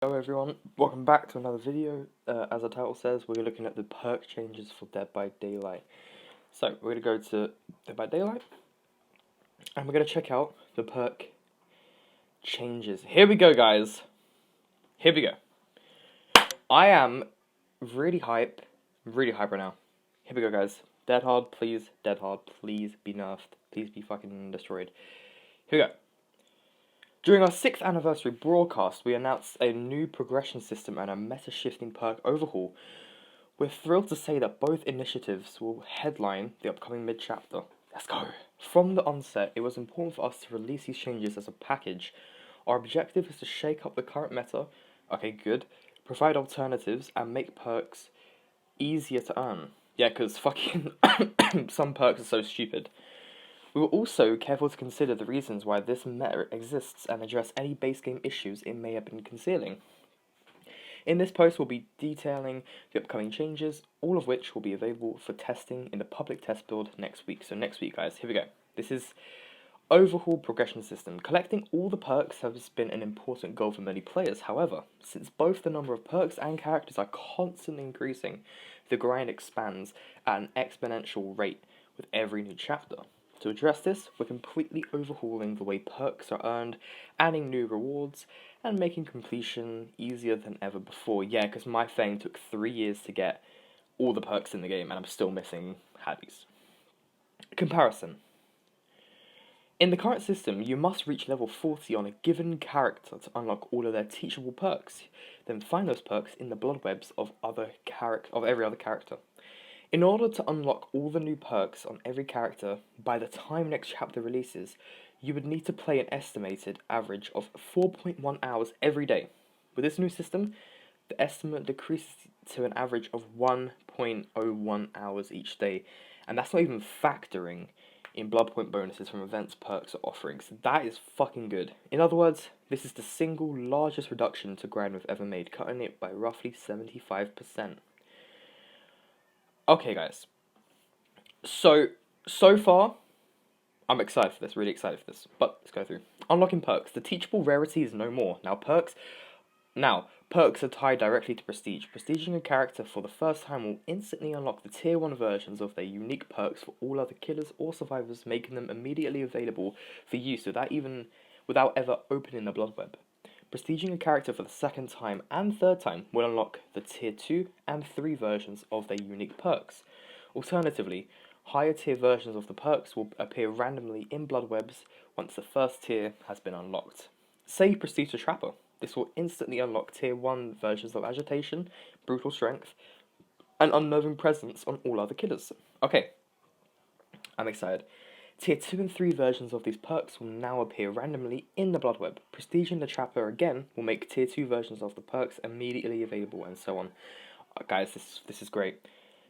Hello everyone, welcome back to another video. As the title says, we're looking at the perk changes for Dead by Daylight. So, we're going to go to Dead by Daylight, and we're going to check out the perk changes. Here we go, guys. Here we go. I am really hype right now. Here we go, guys. Dead Hard, please be nerfed. Please be fucking destroyed. Here we go. During our 6th anniversary broadcast, we announced a new progression system and a meta-shifting perk overhaul. We're thrilled to say that both initiatives will headline the upcoming mid-chapter. Let's go! From the onset, it was important for us to release these changes as a package. Our objective is to shake up the current meta, okay good, provide alternatives, and make perks easier to earn. Yeah, because fucking some perks are so stupid. We were also careful to consider the reasons why this meta exists and address any base game issues it may have been concealing. In this post, we'll be detailing the upcoming changes, all of which will be available for testing in the public test build next week. So next week, guys, here we go. This is overhaul progression system. Collecting all the perks has been an important goal for many players. However, since both the number of perks and characters are constantly increasing, the grind expands at an exponential rate with every new chapter. To address this, we're completely overhauling the way perks are earned, adding new rewards, and making completion easier than ever before. Yeah, because my thing took 3 years to get all the perks in the game, and I'm still missing Haddies. Comparison. In the current system, you must reach level 40 on a given character to unlock all of their teachable perks, then find those perks in the blood webs of every other character. In order to unlock all the new perks on every character by the time next chapter releases, you would need to play an estimated average of 4.1 hours every day. With this new system, the estimate decreases to an average of 1.01 hours each day, and that's not even factoring in blood point bonuses from events, perks, or offerings. That is fucking good. In other words, this is the single largest reduction to grind we've ever made, cutting it by roughly 75%. Okay, guys. So far, I'm excited for this, really excited for this. But let's go through. Unlocking perks. The teachable rarity is no more. Perks are tied directly to prestige. Prestiging a character for the first time will instantly unlock the tier 1 versions of their unique perks for all other killers or survivors, making them immediately available for use without ever opening the blood web. Prestiging a character for the second time and third time will unlock the tier 2 and 3 versions of their unique perks. Alternatively, higher tier versions of the perks will appear randomly in blood webs once the first tier has been unlocked. Say Prestige the Trapper. This will instantly unlock tier 1 versions of Agitation, Brutal Strength, and Unnerving Presence on all other killers. Okay, I'm excited. Tier 2 and 3 versions of these perks will now appear randomly in the blood web. Prestiging the Trapper again will make tier 2 versions of the perks immediately available, and so on. Guys, this is great.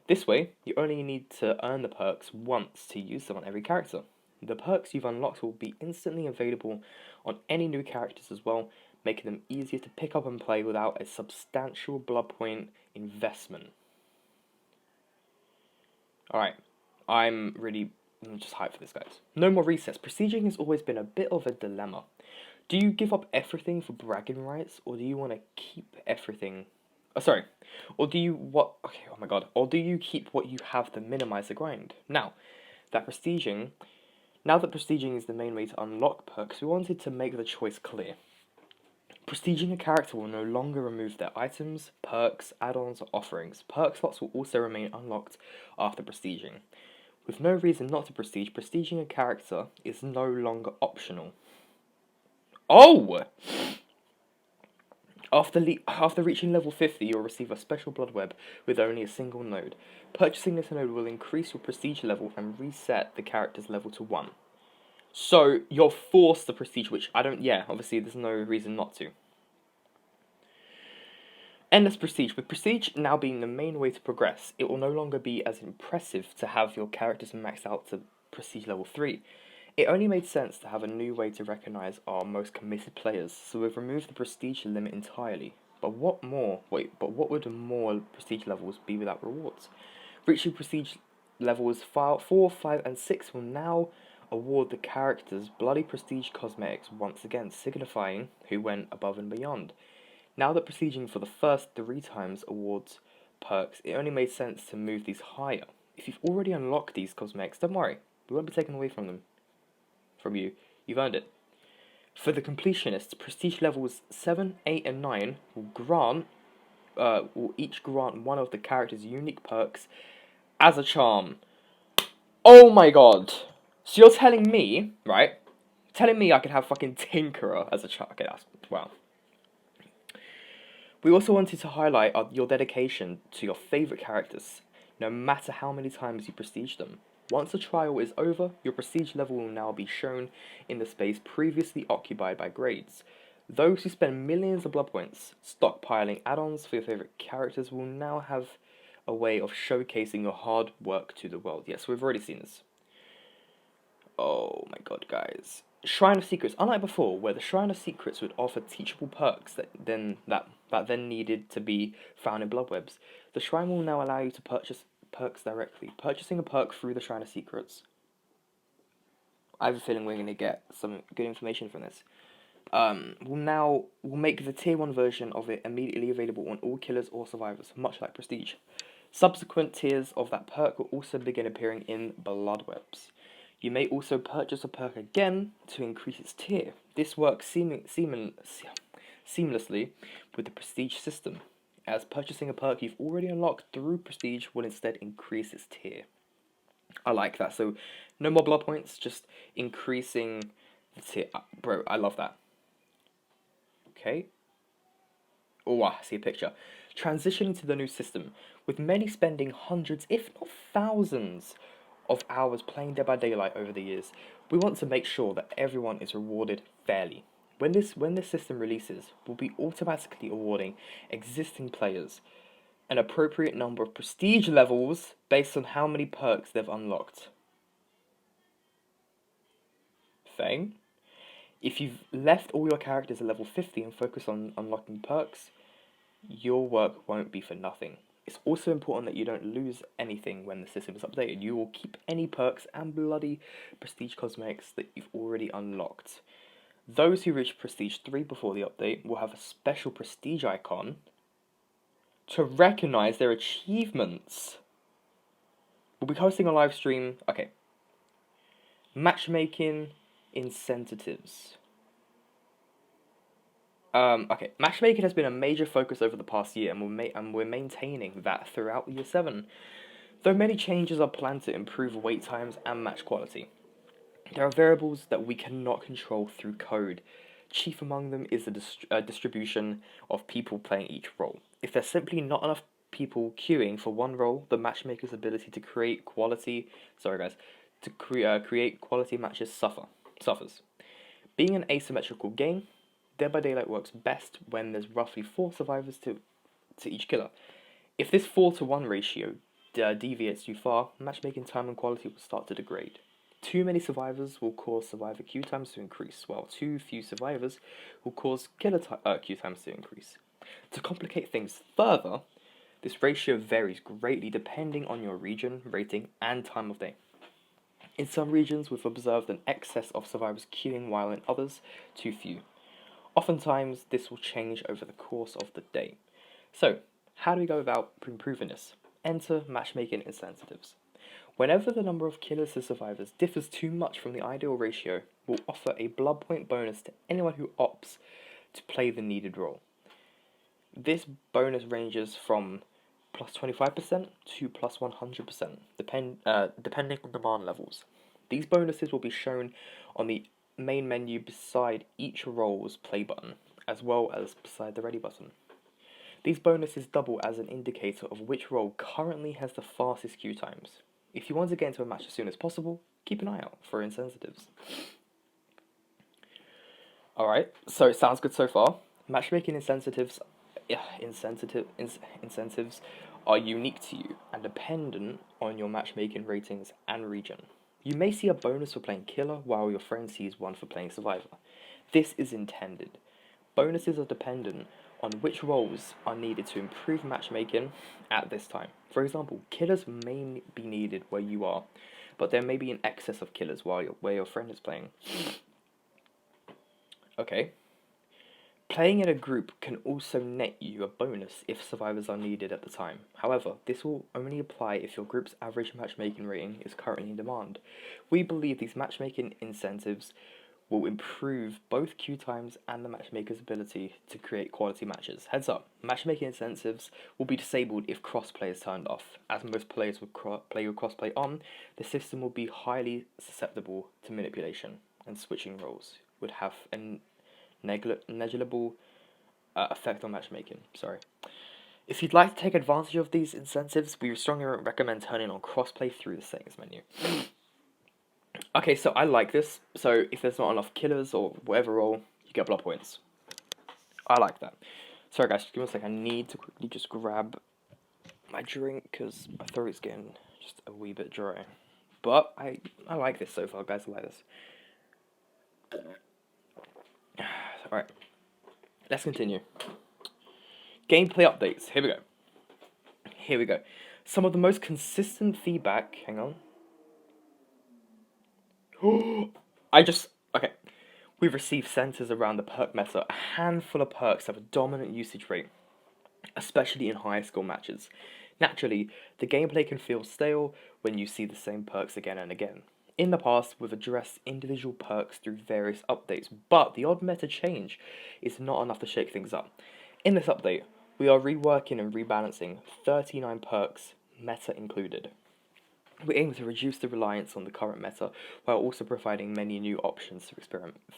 This way, you only need to earn the perks once to use them on every character. The perks you've unlocked will be instantly available on any new characters as well, making them easier to pick up and play without a substantial blood point investment. Alright, I'm just hyped for this, guys. No more resets. Prestiging has always been a bit of a dilemma. Do you give up everything for bragging rights, or do you want to keep everything? Or do you keep what you have to minimize the grind? Now that prestiging is the main way to unlock perks, we wanted to make the choice clear. Prestiging a character will no longer remove their items, perks, add-ons, or offerings. Perk slots will also remain unlocked after prestiging. With no reason not to prestige, prestiging a character is no longer optional. Oh! After reaching level 50, you'll receive a special blood web with only a single node. Purchasing this node will increase your prestige level and reset the character's level to 1. So, you're forced to prestige, which obviously there's no reason not to. Endless prestige. With prestige now being the main way to progress, it will no longer be as impressive to have your characters maxed out to prestige level 3. It only made sense to have a new way to recognise our most committed players, so we've removed the prestige limit entirely. But what would more prestige levels be without rewards? Reaching prestige levels 4, 5, and 6 will now award the characters bloody prestige cosmetics once again, signifying who went above and beyond. Now that prestiging for the first 3 times awards perks, it only made sense to move these higher. If you've already unlocked these cosmetics, don't worry, we won't be taken away from you. You've earned it. For the completionists, prestige levels 7, 8, and 9 will each grant one of the character's unique perks as a charm. Oh my god! So you're telling me, right? Telling me I could have fucking Tinkerer as a charm? Okay, that's wow. We also wanted to highlight your dedication to your favourite characters, no matter how many times you prestige them. Once the trial is over, your prestige level will now be shown in the space previously occupied by grades. Those who spend millions of blood points stockpiling add-ons for your favourite characters will now have a way of showcasing your hard work to the world. Yes, we've already seen this. Oh my god, guys. Shrine of Secrets. Unlike before, where the Shrine of Secrets would offer teachable perks that then needed to be found in Bloodwebs, the Shrine will now allow you to purchase perks directly. Purchasing a perk through the Shrine of Secrets. I have a feeling we're going to get some good information from this. Will make the tier 1 version of it immediately available on all killers or survivors, much like Prestige. Subsequent tiers of that perk will also begin appearing in Bloodwebs. You may also purchase a perk again to increase its tier. This works seamlessly with the Prestige system, as purchasing a perk you've already unlocked through Prestige will instead increase its tier. I like that. So, no more blood points, just increasing the tier. Bro, I love that. Okay. Oh, I see a picture. Transitioning to the new system, with many spending hundreds, if not thousands, of hours playing Dead by Daylight over the years, we want to make sure that everyone is rewarded fairly. When this system releases, we'll be automatically awarding existing players an appropriate number of prestige levels based on how many perks they've unlocked. Thing. If you've left all your characters at level 50 and focus on unlocking perks, your work won't be for nothing. It's also important that you don't lose anything when the system is updated. You will keep any perks and bloody prestige cosmetics that you've already unlocked. Those who reach prestige 3 before the update will have a special prestige icon to recognize their achievements. We'll be hosting a live stream. Okay. Matchmaking incentives. Okay, matchmaking has been a major focus over the past year, and we're maintaining that throughout Year 7. Though many changes are planned to improve wait times and match quality, there are variables that we cannot control through code. Chief among them is the distribution of people playing each role. If there's simply not enough people queuing for one role, the matchmaker's ability to create quality matches suffers. Being an asymmetrical game, Dead by Daylight works best when there's roughly 4 survivors to each killer. If this 4-to-1 ratio deviates too far, matchmaking time and quality will start to degrade. Too many survivors will cause survivor queue times to increase, while too few survivors will cause killer queue times to increase. To complicate things further, this ratio varies greatly depending on your region, rating, and time of day. In some regions, we've observed an excess of survivors queuing, while in others, too few. Oftentimes, this will change over the course of the day. So, how do we go about improving this? Enter matchmaking incentives. Whenever the number of killers to survivors differs too much from the ideal ratio, we'll offer a blood point bonus to anyone who opts to play the needed role. This bonus ranges from plus 25% to plus 100%, depending on demand levels. These bonuses will be shown on the main menu beside each role's play button, as well as beside the ready button. These bonuses double as an indicator of which role currently has the fastest queue times. If you want to get into a match as soon as possible, keep an eye out for incentives. Alright, so it sounds good so far. Matchmaking incentives are unique to you and dependent on your matchmaking ratings and region. You may see a bonus for playing killer while your friend sees one for playing survivor. This is intended. Bonuses are dependent on which roles are needed to improve matchmaking at this time. For example, killers may be needed where you are, but there may be an excess of killers where your friend is playing. Okay. Playing in a group can also net you a bonus if survivors are needed at the time. However, this will only apply if your group's average matchmaking rating is currently in demand. We believe these matchmaking incentives will improve both queue times and the matchmaker's ability to create quality matches. Heads up, matchmaking incentives will be disabled if crossplay is turned off. As most players will play with crossplay on, the system will be highly susceptible to manipulation, and switching roles would have a negligible effect on matchmaking. Sorry. If you'd like to take advantage of these incentives, we strongly recommend turning on crossplay through the settings menu. Okay, so I like this. So if there's not enough killers or whatever role, you get blood points. I like that. Sorry guys, just give me a sec. I need to quickly just grab my drink because my throat's getting just a wee bit dry. But I like this so far, guys. I like this. Alright, let's continue. Gameplay updates. Here we go. Some of the most consistent feedback. Hang on. Okay. We've received centers around the perk meta. A handful of perks have a dominant usage rate, especially in high score matches. Naturally, the gameplay can feel stale when you see the same perks again and again. In the past, we've addressed individual perks through various updates, but the odd meta change is not enough to shake things up. In this update, we are reworking and rebalancing 39 perks, meta included. We aim to reduce the reliance on the current meta while also providing many new options to experiment with.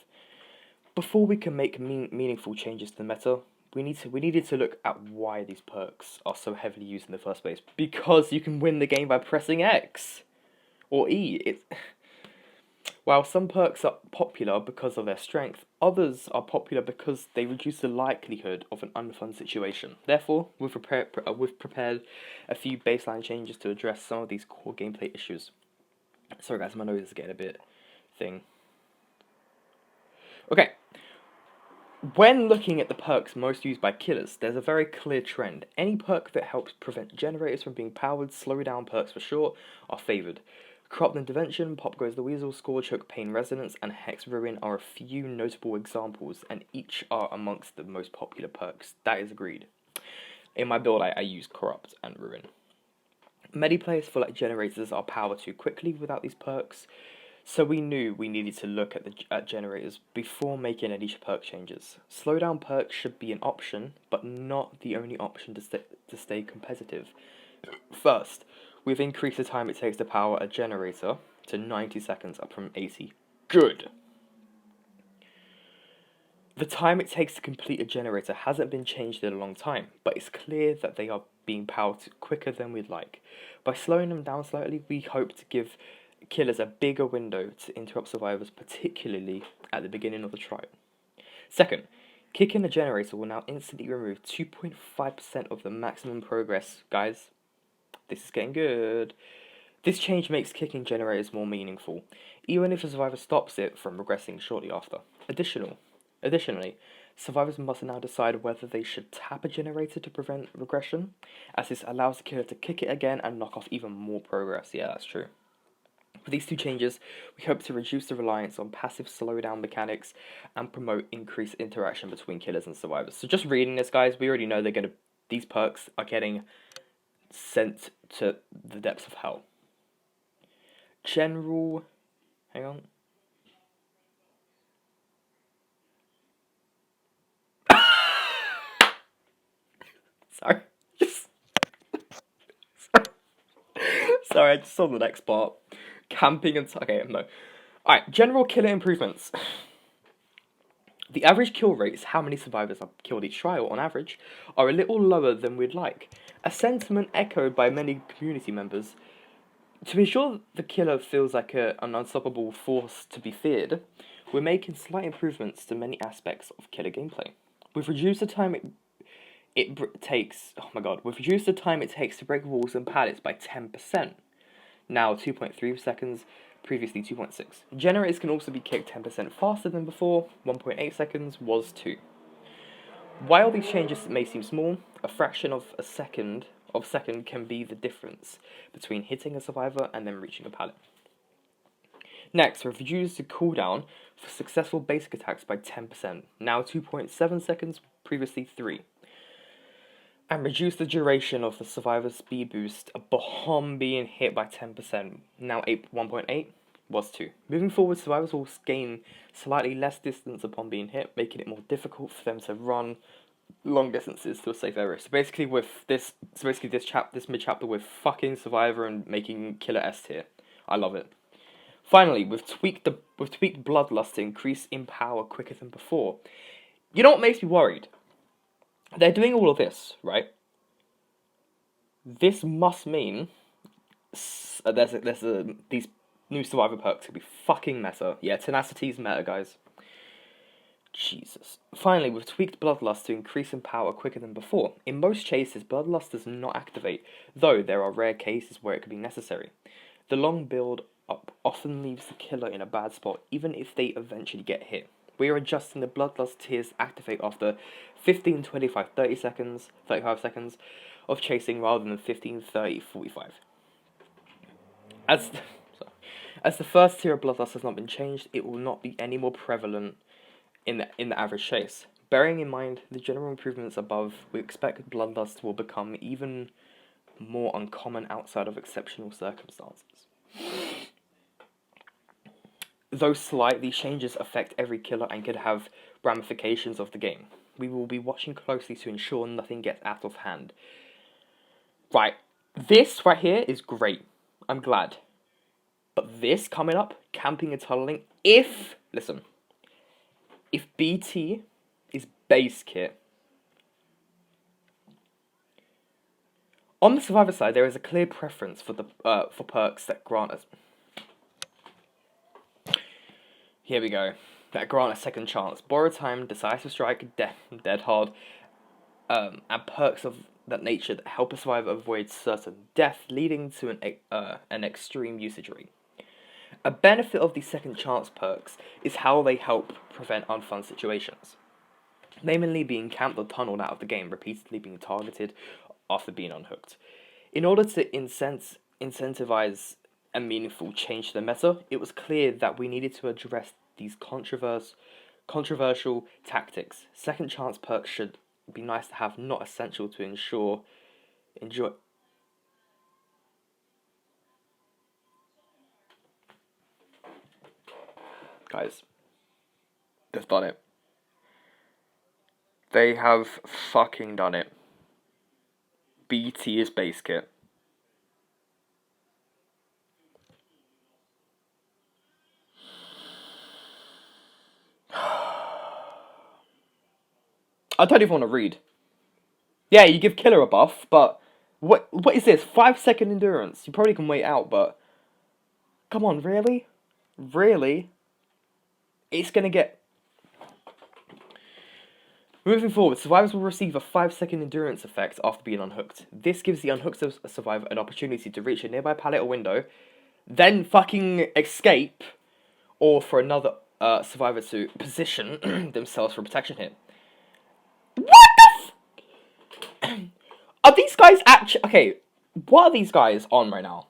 Before we can make meaningful changes to the meta, we needed to look at why these perks are so heavily used in the first place. Because you can win the game by pressing X or E. While some perks are popular because of their strength, others are popular because they reduce the likelihood of an unfun situation. Therefore, we've prepared a few baseline changes to address some of these core gameplay issues. Sorry guys, my nose is getting a bit thing. Okay. When looking at the perks most used by killers, there's a very clear trend. Any perk that helps prevent generators from being powered, slow down perks for short, are favoured. Corrupt Intervention, Pop Goes the Weasel, Scorechoke, Pain Resonance, and Hex Ruin are a few notable examples, and each are amongst the most popular perks. That is agreed. In my build, I use Corrupt and Ruin. Many players feel like generators are powered too quickly without these perks, so we knew we needed to look at generators before making any perk changes. Slowdown perks should be an option, but not the only option to stay competitive. First, we've increased the time it takes to power a generator to 90 seconds, up from 80. Good! The time it takes to complete a generator hasn't been changed in a long time, but it's clear that they are being powered quicker than we'd like. By slowing them down slightly, we hope to give killers a bigger window to interrupt survivors, particularly at the beginning of the trial. Second, kicking a generator will now instantly remove 2.5% of the maximum progress. Guys, this is getting good. This change makes kicking generators more meaningful, even if the survivor stops it from regressing shortly after. Additionally, survivors must now decide whether they should tap a generator to prevent regression, as this allows the killer to kick it again and knock off even more progress. Yeah, that's true. With these two changes, we hope to reduce the reliance on passive slowdown mechanics and promote increased interaction between killers and survivors. So just reading this, guys, we already know these perks are getting sent to the depths of hell. Hang on. Sorry. Sorry, I just saw the next part. Camping and... Okay, no. Alright, general killer improvements. The average kill rates, how many survivors are killed each trial on average, are a little lower than we'd like. A sentiment echoed by many community members. To ensure the killer feels like an unstoppable force to be feared, we're making slight improvements to many aspects of killer gameplay. We've reduced the time it takes to break walls and pallets by 10%. Now 2.3 seconds, previously 2.6. Generators can also be kicked 10% faster than before, 1.8 seconds was 2. While these changes may seem small, a fraction of a second can be the difference between hitting a survivor and then reaching a pallet. Next, we've reduced the cooldown for successful basic attacks by 10%, now 2.7 seconds, previously 3. And reduce the duration of the survivor's speed boost upon being hit by 10%, now 1.8, was 2. Moving forward, survivors will gain slightly less distance upon being hit, making it more difficult for them to run long distances to a safe area. So basically this mid chapter with fucking Survivor and making Killer S tier. I love it. Finally, we've tweaked Bloodlust to increase in power quicker than before. You know what makes me worried? They're doing all of this, right? This must mean these new Survivor perks could be fucking meta. Yeah, Tenacity's meta, guys. Jesus. Finally, we've tweaked Bloodlust to increase in power quicker than before. In most chases, Bloodlust does not activate, though there are rare cases where it could be necessary. The long build up often leaves the killer in a bad spot, even if they eventually get hit. We are adjusting the Bloodlust tiers activate after 15, 25, 35 seconds of chasing rather than 15, 30, 45. As the first tier of Bloodlust has not been changed, it will not be any more prevalent in the average chase. Bearing in mind the general improvements above, we expect Bloodlust will become even more uncommon outside of exceptional circumstances. Though slight, these changes affect every killer and could have ramifications of the game. We will be watching closely to ensure nothing gets out of hand. Right, this right here is great. I'm glad. But this coming up, camping and tunneling, if BT is base kit, on the Survivor side, there is a clear preference for the for perks that grant us. Here we go. That grant a second chance. Borrow time, decisive strike, dead hard, and perks of that nature that help a survivor avoid certain death, leading to an extreme usage rate. A benefit of these second chance perks is how they help prevent unfun situations. Namely being camped or tunneled out of the game, repeatedly being targeted after being unhooked. In order to incentivize a meaningful change to the meta, it was clear that we needed to address these controversial tactics. Second chance perks should be nice to have, not essential to enjoy. Guys, they've done it. They have fucking done it. BT is base kit. I don't even want to read. Yeah, you give Killer a buff, but what is this? 5-second endurance. You probably can wait out, but come on, really? Really? It's gonna get... Moving forward, survivors will receive a 5-second endurance effect after being unhooked. This gives the unhooked survivor an opportunity to reach a nearby pallet or window, then fucking escape, or for another survivor to position themselves for a protection hit. What the Are these guys actually... Okay, what are these guys on right now?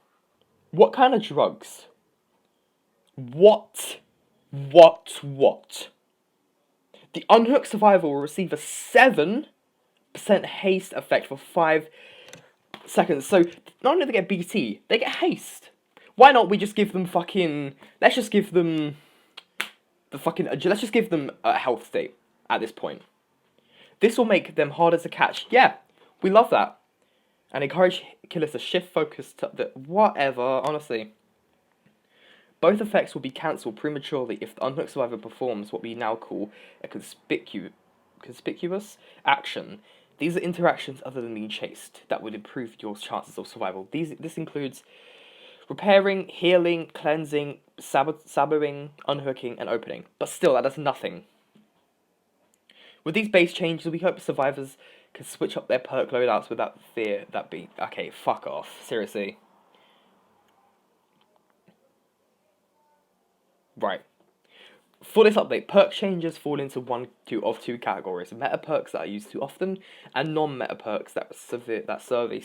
What kind of drugs? What? The unhooked survivor will receive a 7% haste effect for 5 seconds. So, not only do they get BT, they get haste. Why not we just give them fucking... Let's just give them... Let's just give them a health state at this point. This will make them harder to catch. Yeah, we love that. And encourage killers to shift focus to the... Whatever, honestly. Both effects will be cancelled prematurely if the unhooked survivor performs what we now call a conspicuous action. These are interactions other than being chased that would improve your chances of survival. This includes repairing, healing, cleansing, saboing, unhooking, and opening. But still, that does nothing. With these base changes, we hope survivors can switch up their perk loadouts without fear that be... Okay, fuck off. Seriously. Right. For this update, perk changes fall into two categories: meta perks that are used too often, and non-meta perks that serve a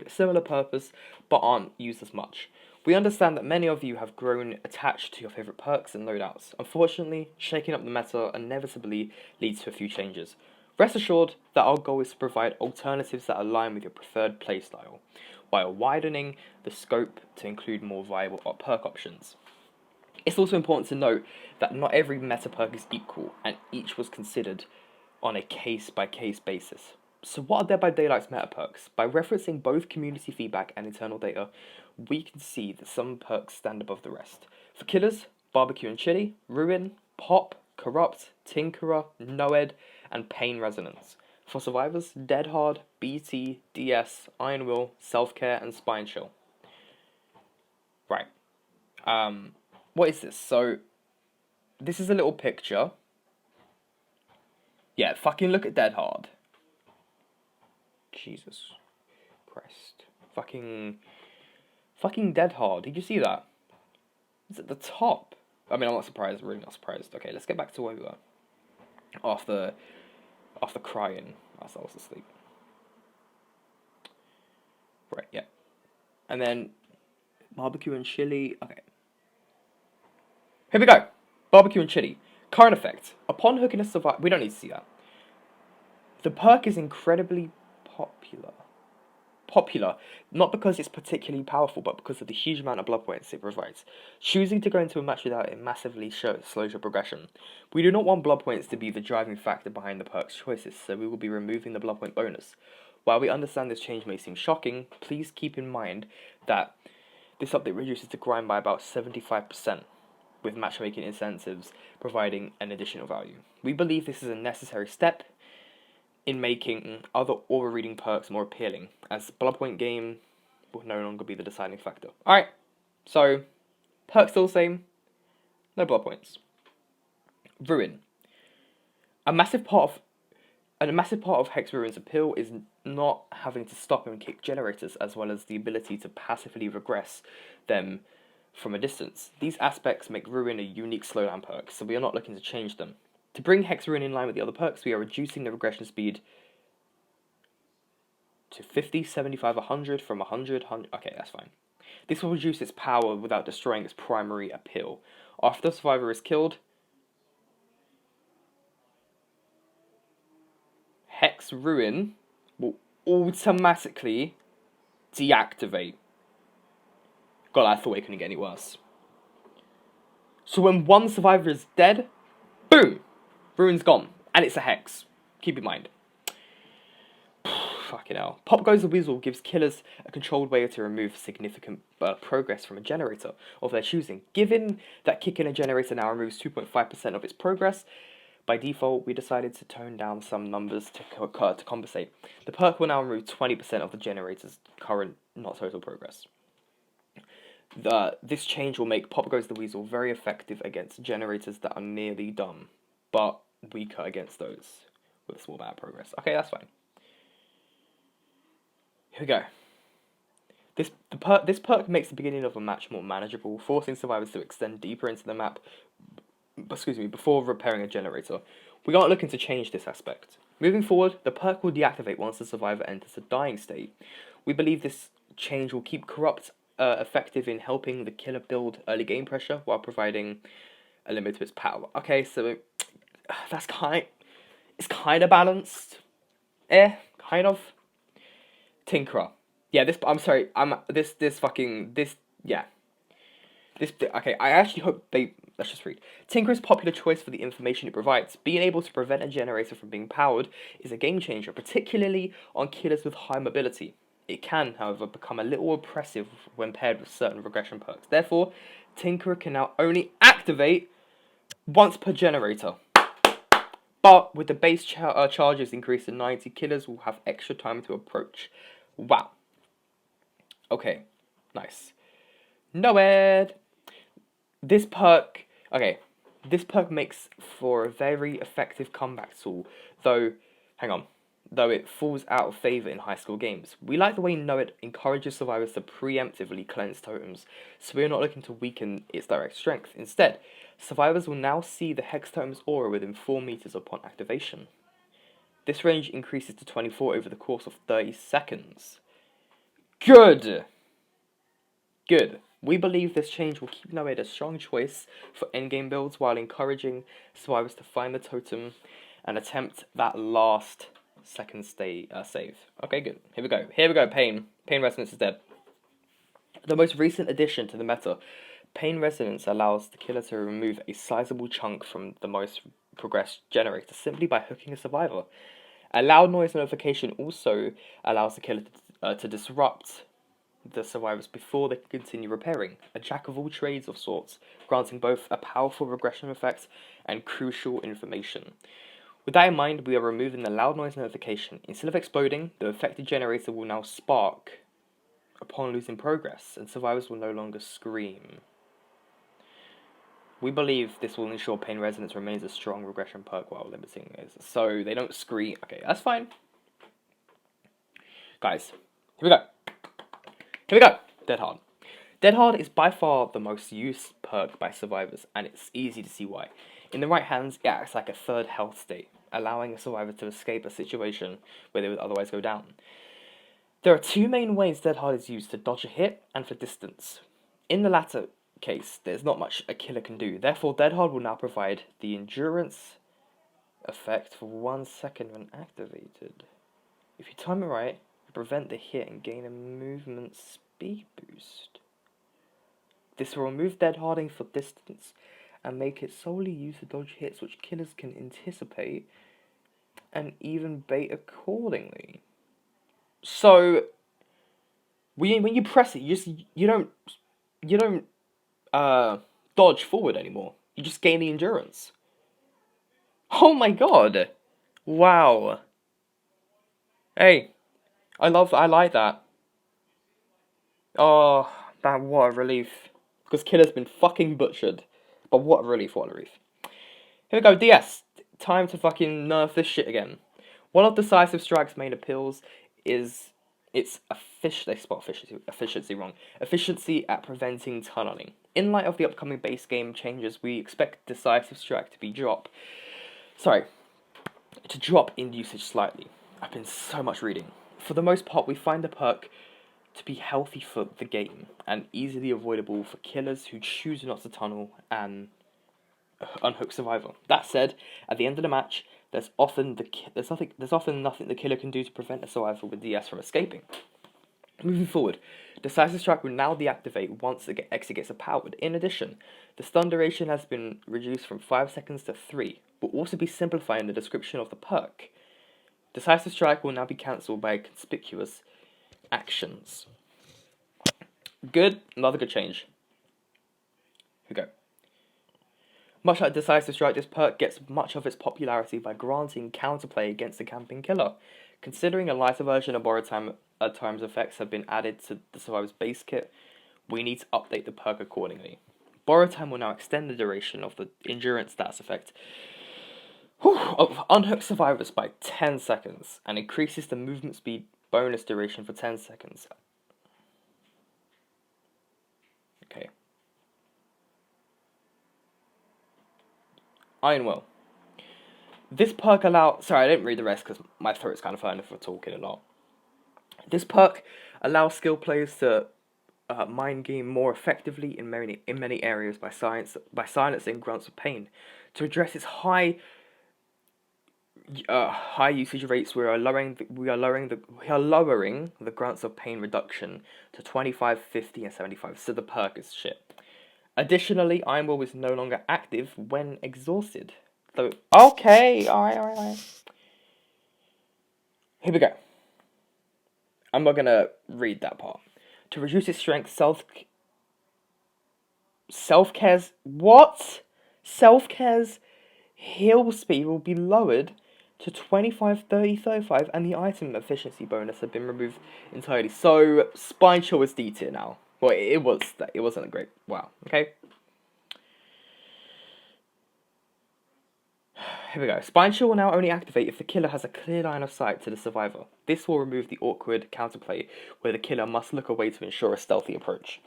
similar purpose but aren't used as much. We understand that many of you have grown attached to your favourite perks and loadouts. Unfortunately, shaking up the meta inevitably leads to a few changes. Rest assured that our goal is to provide alternatives that align with your preferred playstyle, while widening the scope to include more viable perk options. It's also important to note that not every meta perk is equal, and each was considered on a case-by-case basis. So what are Dead by Daylight's meta perks? By referencing both community feedback and internal data, we can see that some perks stand above the rest. For killers, Barbecue and Chili, Ruin, Pop, Corrupt, Tinkerer, Noed, and Pain Resonance. For survivors, Dead Hard, BT, DS, Iron Will, Self-Care, and Spine Chill. Right. What is this? So, this is a little picture. Yeah, fucking look at Dead Hard. Jesus Christ. Fucking Dead Hard. Did you see that? It's at the top. I mean, I'm not surprised. Really not surprised. Okay, let's get back to where we were. After crying ourselves to sleep. Right, yeah. And then Barbecue and Chili. Okay. Here we go. Barbecue and Chili. Current effect. Upon hooking a survivor... We don't need to see that. The perk is incredibly popular, not because it's particularly powerful, but because of the huge amount of blood points it provides. Choosing to go into a match without it massively slows your progression. We do not want blood points to be the driving factor behind the perk's choices, so we will be removing the blood point bonus. While we understand this change may seem shocking, please keep in mind that this update reduces the grind by about 75%, with matchmaking incentives providing an additional value. We believe this is a necessary step in making other aura reading perks more appealing, as blood point game will no longer be the deciding factor. Alright, so perks still the same, no blood points. Ruin. A massive part of Hex Ruin's appeal is not having to stop and kick generators, as well as the ability to passively regress them from a distance. These aspects make Ruin a unique slowdown perk, so we are not looking to change them. To bring Hex Ruin in line with the other perks, we are reducing the regression speed to 50, 75, 100, from 100, 100... Okay, that's fine. This will reduce its power without destroying its primary appeal. After the survivor is killed, Hex Ruin will automatically deactivate. God, I thought it couldn't get any worse. So when one survivor is dead, boom! Ruin's gone. And it's a Hex. Keep in mind. Fucking hell. Pop Goes the Weasel gives killers a controlled way to remove significant progress from a generator of their choosing. Given that kicking a generator now removes 2.5% of its progress, by default, we decided to tone down some numbers to compensate. The perk will now remove 20% of the generator's current, not total progress. This change will make Pop Goes the Weasel very effective against generators that are nearly done, but weaker against those with a small amount of progress. Okay, that's fine. Here we go. This perk makes the beginning of a match more manageable, forcing survivors to extend deeper into the map before repairing a generator. We aren't looking to change this aspect. Moving forward, the perk will deactivate once the survivor enters a dying state. We believe this change will keep Corrupt effective in helping the killer build early game pressure while providing a limit to its power. Okay, so that's it's kind of balanced. Kind of. Tinkerer. Yeah, okay, I actually hope let's just read. Tinkerer's popular choice for the information it provides. Being able to prevent a generator from being powered is a game changer, particularly on killers with high mobility. It can, however, become a little oppressive when paired with certain regression perks. Therefore, Tinkerer can now only activate once per generator. But with the base charges increased to 90, killers will have extra time to approach. Wow. Okay, nice. Noed. This perk makes for a very effective comeback tool, though it falls out of favour in high school games. We like the way Noed encourages survivors to preemptively cleanse totems, so we are not looking to weaken its direct strength. Instead, survivors will now see the Hex Totem's aura within 4 meters upon activation. This range increases to 24 over the course of 30 seconds. Good! We believe this change will keep Noed a strong choice for endgame builds while encouraging survivors to find the totem and attempt that last second save. Okay, good. Here we go. Here we go. Pain. Pain Resonance is dead. The most recent addition to the meta, Pain Resonance allows the killer to remove a sizable chunk from the most progressed generator simply by hooking a survivor. A loud noise notification also allows the killer to disrupt the survivors before they can continue repairing. A jack of all trades of sorts, granting both a powerful regression effect and crucial information. With that in mind, we are removing the loud noise notification. Instead of exploding, the affected generator will now spark upon losing progress, and survivors will no longer scream. We believe this will ensure Pain Resonance remains a strong regression perk while limiting it, so they don't scream. Okay, that's fine. Guys, here we go. Here we go. Dead Hard. Dead Hard is by far the most used perk by survivors, and it's easy to see why. In the right hands, it acts like a third health state, allowing a survivor to escape a situation where they would otherwise go down. There are two main ways Dead Hard is used: to dodge a hit and for distance. In the latter case, there's not much a killer can do. Therefore, Dead Hard will now provide the endurance effect for 1 second when activated. If you time it right, you prevent the hit and gain a movement speed boost. This will remove Dead Harding for distance and make it solely used to dodge hits which killers can anticipate and even bait accordingly. So, when you press it, you don't dodge forward anymore. You just gain the endurance. Oh my god! Wow. Hey, I like that. Oh, what a relief. Because killer's been fucking butchered. But what a relief, what a relief. Here we go, DS. Time to fucking nerf this shit again. One of Decisive Strike's main appeals is its efficiency at preventing tunneling. In light of the upcoming base game changes, we expect Decisive Strike to drop in usage slightly. I've been so much reading. For the most part, we find the perk to be healthy for the game and easily avoidable for killers who choose not to tunnel and unhook survivor. That said, at the end of the match, there's often nothing the killer can do to prevent a survivor with DS from escaping. Moving forward, Decisive Strike will now deactivate once the exit gets powered. In addition, the stun duration has been reduced from 5 seconds to 3. We'll also be simplifying the description of the perk. Decisive Strike will now be cancelled by conspicuous actions. Good, another good change. Here we go. Much like Decisive Strike, this perk gets much of its popularity by granting counterplay against the camping killer. Considering a lighter version of Borrowed Time's effects have been added to the Survivor's base kit, we need to update the perk accordingly. Borrowed Time will now extend the duration of the Endurance stats effect of unhooked survivors by 10 seconds and increases the movement speed bonus duration for 10 seconds. Okay. Ironwell. This perk allows... Sorry, I didn't read the rest because my throat's kind of hurting for talking a lot. This perk allows skill players to mind game more effectively in many areas by silencing grunts of pain. To address its high usage rates, we are lowering the grunts of pain reduction to 25, 50, and 75. So the perk is shit. Additionally, Ironwell is no longer active when exhausted. So okay, alright. Here we go. I'm not gonna read that part. To reduce its strength, Self-Care's heal speed will be lowered to 25, 30, 35, and the item efficiency bonus have been removed entirely. So Spine Chill is D tier now. Well, it wasn't a great... Wow, okay. Here we go. Spine Chill will now only activate if the killer has a clear line of sight to the survivor. This will remove the awkward counterplay where the killer must look away to ensure a stealthy approach.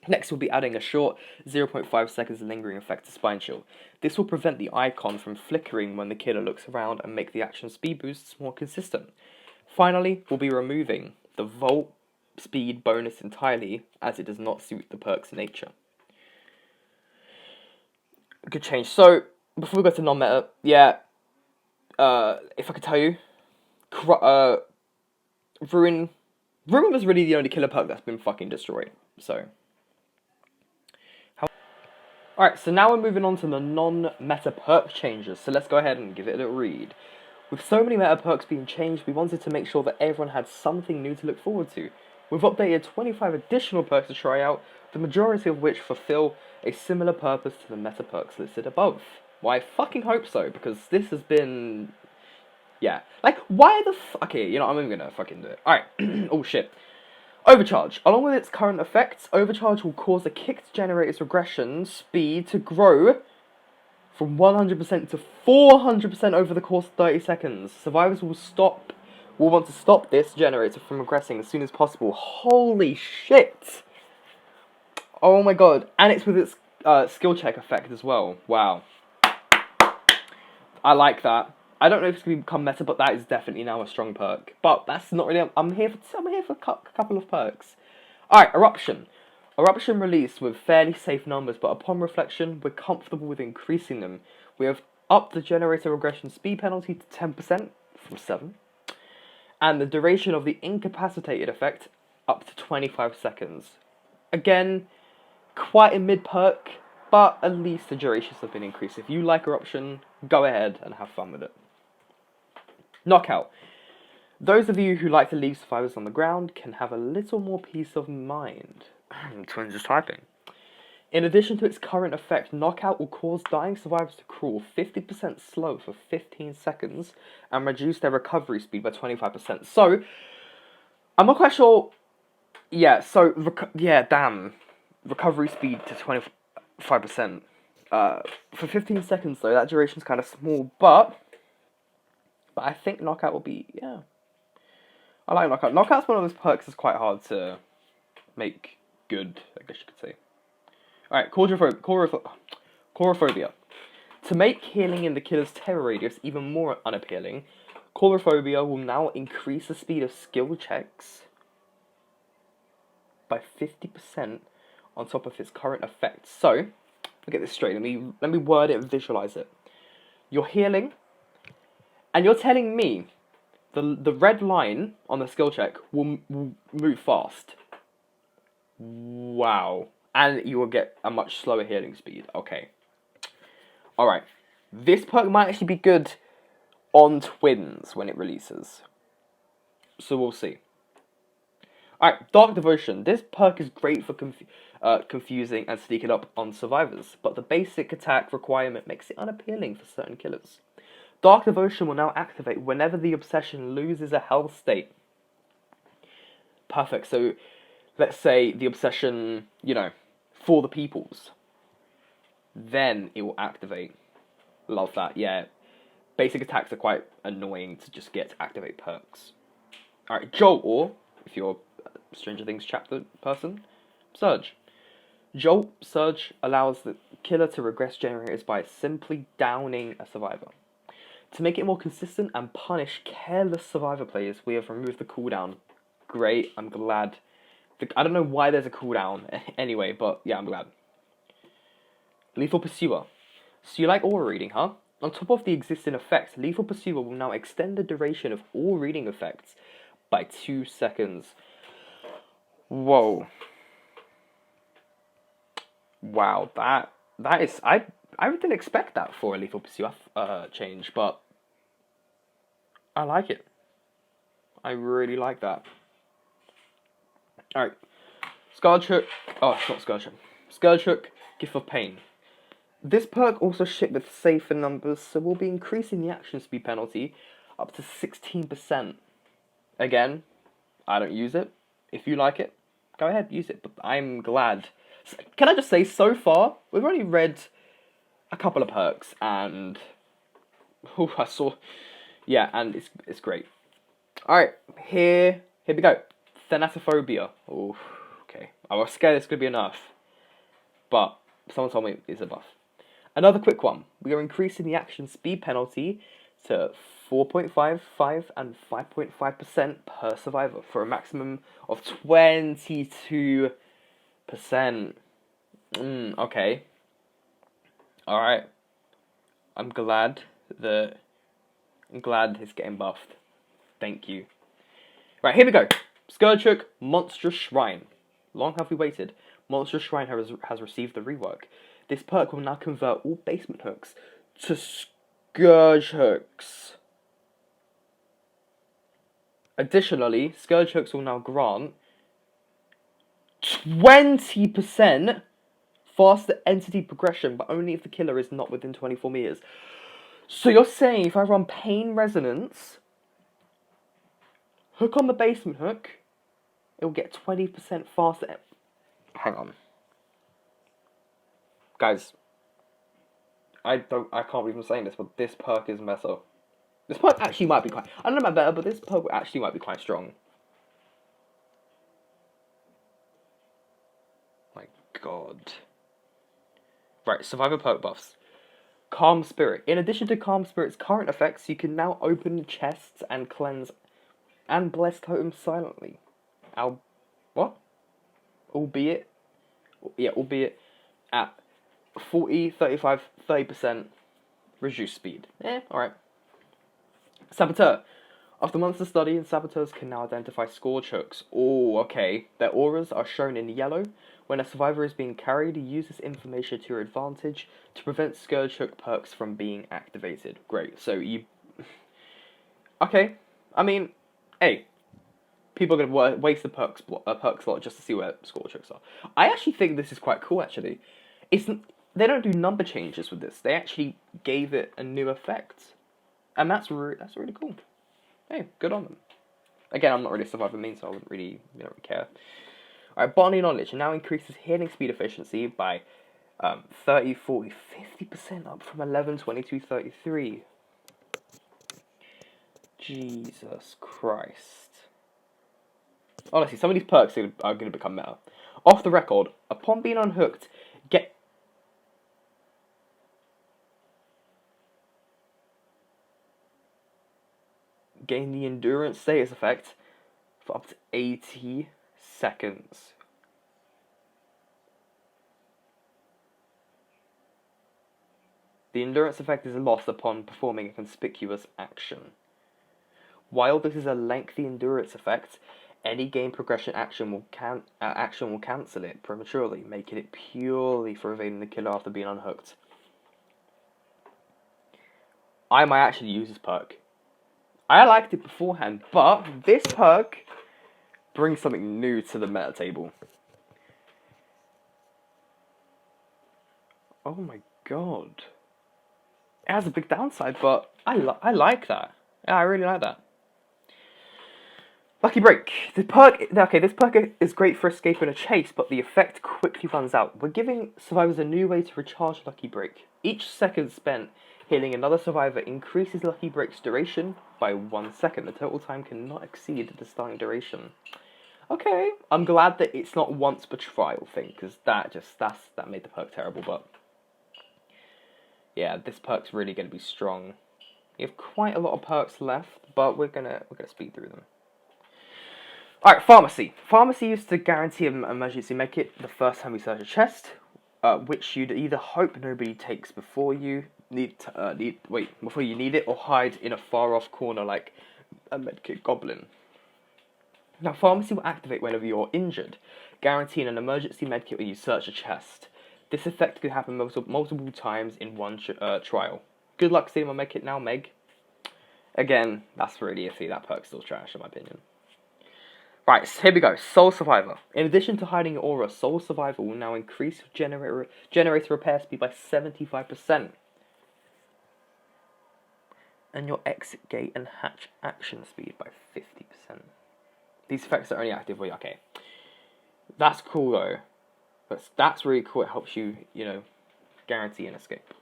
Next, we'll be adding a short 0.5 seconds lingering effect to Spine Chill. This will prevent the icon from flickering when the killer looks around and make the action speed boosts more consistent. Finally, we'll be removing the Volt speed bonus entirely, as it does not suit the perk's nature. Good change. So, before we go to non-meta, yeah, if I could tell you, Ruin was really the only killer perk that's been fucking destroyed, so. Alright, so now we're moving on to the non-meta perk changes, so let's go ahead and give it a little read. With so many meta perks being changed, we wanted to make sure that everyone had something new to look forward to. We've updated 25 additional perks to try out, the majority of which fulfill a similar purpose to the meta perks listed above. Well, I fucking hope so, because this has been... yeah. Like, why the okay, you know, I'm even gonna fucking do it. Alright, oh shit. Overcharge. Along with its current effects, Overcharge will cause the kicked generator's regression speed to grow from 100% to 400% over the course of 30 seconds. Survivors will want to stop this generator from regressing as soon as possible. Holy shit! Oh my god. And it's with its skill check effect as well. Wow. I like that. I don't know if it's going to become meta, but that is definitely now a strong perk. But that's not really... I'm here for a couple of perks. Alright, Eruption. Eruption released with fairly safe numbers, but upon reflection, we're comfortable with increasing them. We have upped the generator regression speed penalty to 10% from 7. And the duration of the incapacitated effect up to 25 seconds. Again, quite a mid-perk, but at least the durations have been increased. If you like Eruption, go ahead and have fun with it. Knockout. Those of you who like to leave survivors on the ground can have a little more peace of mind. Twins is typing. In addition to its current effect, Knockout will cause dying survivors to crawl 50% slow for 15 seconds and reduce their recovery speed by 25%. So, I'm not quite sure... yeah, so, damn. Recovery speed to 25%. For 15 seconds, though, that duration's kind of small, but I think Knockout will be, yeah. I like Knockout. Knockout's one of those perks that's quite hard to make good, I guess you could say. Alright, Coulrophobia. To make healing in the killer's terror radius even more unappealing, Coulrophobia will now increase the speed of skill checks by 50% on top of its current effect. So, let me get this straight. Let me word it and visualize it. You're healing, and you're telling me the red line on the skill check will move fast. Wow. And you will get a much slower healing speed. Okay. Alright. This perk might actually be good on Twins when it releases. So we'll see. Alright, Dark Devotion. This perk is great for confusing and sneaking up on survivors, but the basic attack requirement makes it unappealing for certain killers. Dark Devotion will now activate whenever the obsession loses a health state. Perfect, so let's say the obsession, you know, for the peoples. Then it will activate. Love that, yeah. Basic attacks are quite annoying to just get to activate perks. Alright, Jolt, or, if you're a Stranger Things chapter person, Surge. Jolt Surge allows the killer to regress generators by simply downing a survivor. To make it more consistent and punish careless survivor players, we have removed the cooldown. Great, I'm glad. I don't know why there's a cooldown anyway, but yeah, I'm glad. Lethal Pursuer. So you like aura reading, huh? On top of the existing effects, Lethal Pursuer will now extend the duration of all reading effects by 2 seconds. Whoa. Wow, that is... I didn't expect that for a Lethal Pursuer change, but I like it. I really like that. Alright. Scourge Hook. Oh, it's not Scourge Hook. Scourge Hook, Gift of Pain. This perk also shipped with safer numbers, so we'll be increasing the action speed penalty up to 16%. Again, I don't use it. If you like it, go ahead, use it. But I'm glad. Can I just say, so far, we've only read a couple of perks, and... oh, I saw... yeah, and it's great. Alright, here we go. Thanatophobia. Oh, okay. I was scared this could be enough. But someone told me it's a buff. Another quick one. We are increasing the action speed penalty to 4.55 and 5.5% per survivor for a maximum of 22%. Okay. Alright. I'm glad it's getting buffed. Thank you. Right, here we go. Scourgehook Monstrous Shrine. Long have we waited. Monstrous Shrine has received the rework. This perk will now convert all basement hooks to Scourge hooks. Additionally, Scourge hooks will now grant 20% faster entity progression, but only if the killer is not within 24 meters. So you're saying if I run Pain Resonance, hook on the basement hook, it will get 20% faster. Hang on. Guys, I can't believe I'm saying this, but this perk is meta. This perk actually might be quite, I don't know about better, but this perk actually might be quite strong. My god. Right, survivor perk buffs. Calm Spirit. In addition to Calm Spirit's current effects, you can now open chests and cleanse and bless totems silently. What? Albeit at 40, 35, 30% reduced speed. Alright. Saboteur. After months of study, saboteurs can now identify Scourge hooks. Oh, okay. Their auras are shown in yellow. When a survivor is being carried, use this information to your advantage to prevent Scourge hook perks from being activated. Great. So you... Okay. I mean, hey. People are going to waste a perk slot just to see where Scourge hooks are. I actually think this is quite cool, actually. They don't do number changes with this. They actually gave it a new effect. And that's really cool. Hey, good on them. Again, I'm not really a survivor main, so I wouldn't really care. Alright, Botany Knowledge now increases healing speed efficiency by 30, 40, 50% up from 11, 22, 33. Jesus Christ. Honestly, some of these perks are going to become meta. Off the record, upon being unhooked, gain the endurance status effect for up to 80 seconds. The endurance effect is lost upon performing a conspicuous action. While this is a lengthy endurance effect, any game progression action will cancel it prematurely, making it purely for evading the killer after being unhooked. I might actually use this perk. I liked it beforehand, but this perk brings something new to the meta table. Oh my god. It has a big downside, but I like that. Yeah, I really like that. Lucky Break. This perk is great for escaping a chase, but the effect quickly runs out. We're giving survivors a new way to recharge Lucky Break. Each second spent healing another survivor increases Lucky Break's duration by 1 second. The total time cannot exceed the starting duration. Okay, I'm glad that it's not once per trial thing, because that made the perk terrible, but yeah, this perk's really going to be strong. You have quite a lot of perks left, but we're gonna speed through them. Alright, Pharmacy. Pharmacy used to guarantee an emergency medkit the first time you search a chest, which you'd either hope nobody takes before you need it, or hide in a far off corner like a medkit goblin. Now, Pharmacy will activate whenever you're injured, guaranteeing an emergency medkit when you search a chest. This effect could happen multiple times in one trial. Good luck seeing my medkit now, Meg. Again, that's really iffy. That perk's still trash, in my opinion. Right, so here we go. Soul Survivor. In addition to hiding your aura, Soul Survivor will now increase your generator repair speed by 75%. And your exit gate and hatch action speed by 50%. These effects are only active when okay. That's cool though. That's really cool. It helps you, guarantee an escape.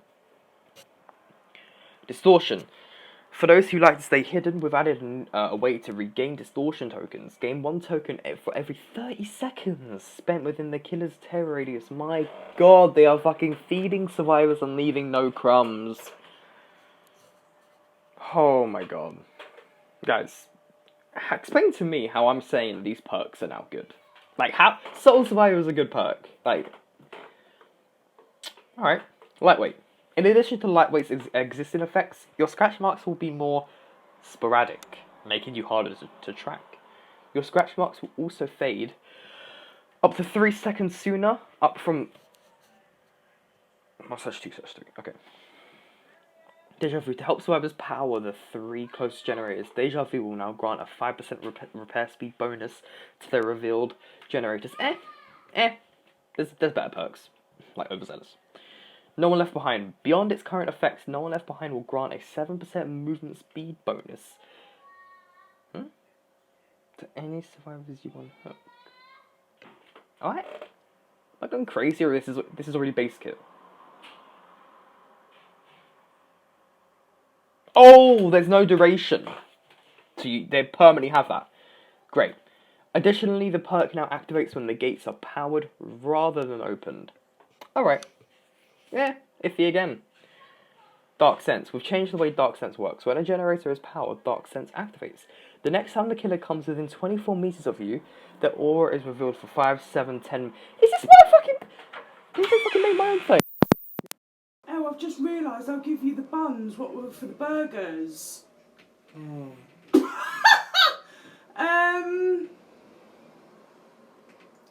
Distortion. For those who like to stay hidden, we've added a way to regain distortion tokens. Gain 1 token for every 30 seconds spent within the killer's terror radius. My god, they are fucking feeding survivors and leaving no crumbs. Oh my god. Guys, explain to me how I'm saying these perks are now good. Like, how Soul Survivor is a good perk. Like, alright. Lightweight. In addition to Lightweight's existing effects, your scratch marks will be more sporadic, making you harder to track. Your scratch marks will also fade up to 3 seconds sooner, up from... /2/3, okay. Deja Vu. To help survivors power the 3 close generators, Deja Vu will now grant a 5% repair speed bonus to their revealed generators. There's better perks, like Overzealous. No One Left Behind. Beyond its current effects, No One Left Behind will grant a 7% movement speed bonus to any survivors you want to hook. Alright? Am I going crazy, or this is already base kit? Oh, there's no duration. So they permanently have that. Great. Additionally, the perk now activates when the gates are powered rather than opened. Alright. Yeah, iffy again. Dark Sense. We've changed the way Dark Sense works. When a generator is powered, Dark Sense activates. The next time the killer comes within 24 meters of you, the aura is revealed for 5, 7, 10... Is this my fucking... Did they fucking make my own thing? Oh, I've just realised I'll give you the buns. What were for the burgers?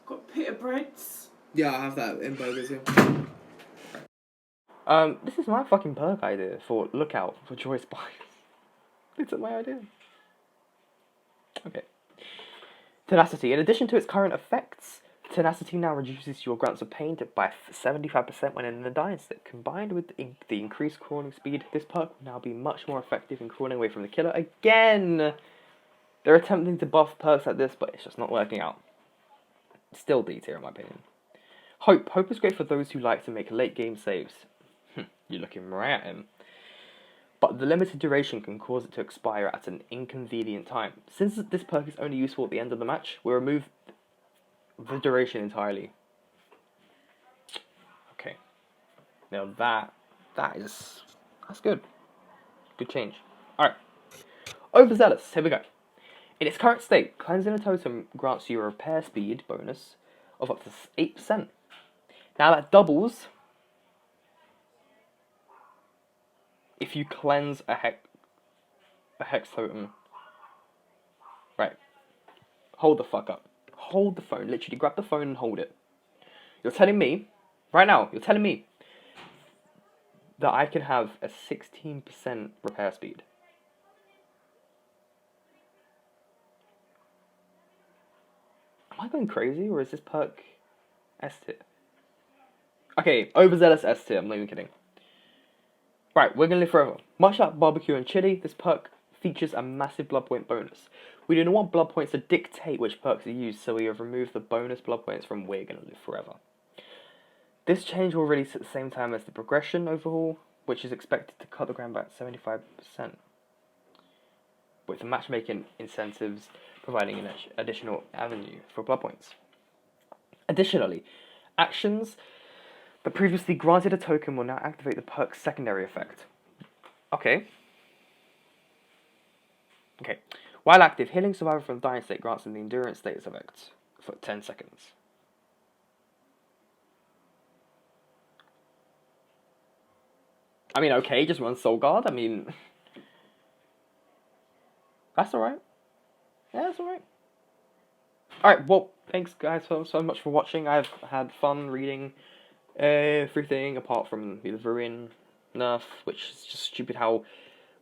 Got pita breads. Yeah, I have that in burgers, yeah. This is my fucking perk idea for Lookout for Joyous Bites. It's my idea. Okay. Tenacity. In addition to its current effects, Tenacity now reduces your grants of pain by 75% when in the dying state. Combined with the increased crawling speed, this perk will now be much more effective in crawling away from the killer. Again! They're attempting to buff perks like this, but it's just not working out. Still D tier in my opinion. Hope. Hope is great for those who like to make late game saves. You're looking right at him. But the limited duration can cause it to expire at an inconvenient time. Since this perk is only useful at the end of the match, we'll remove the duration entirely. Okay. Now that's good. Good change. Alright. Overzealous, here we go. In its current state, Cleansing a Totem grants you a repair speed bonus of up to 8%. Now that doubles if you cleanse a Hex Totem. Right. Hold the fuck up. Hold the phone. Literally grab the phone and hold it. You're telling me, right now, you're telling me that I can have a 16% repair speed. Am I going crazy, or is this perk S tier? Okay, Overzealous S tier, I'm not even kidding. Right, we're gonna live forever. Much like barbecue and chili, this perk features a massive blood point bonus. We do not want blood points to dictate which perks are used, so we have removed the bonus blood points from We're Gonna Live Forever. This change will release at the same time as the progression overhaul, which is expected to cut the ground by 75%. With the matchmaking incentives providing an additional avenue for blood points. Additionally, actions that previously granted a token will now activate the perk's secondary effect. Okay. While active, healing survivor from the dying state grants them the endurance status effect for 10 seconds. I mean, okay, just run Soul Guard. I mean, that's alright. Yeah, that's alright. Alright, well, thanks guys so much for watching. I've had fun reading everything apart from the Ruin nerf, which is just stupid how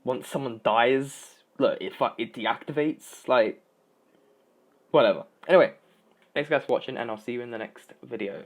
once someone dies, look, it deactivates, like, whatever. Anyway, thanks guys for watching, and I'll see you in the next video.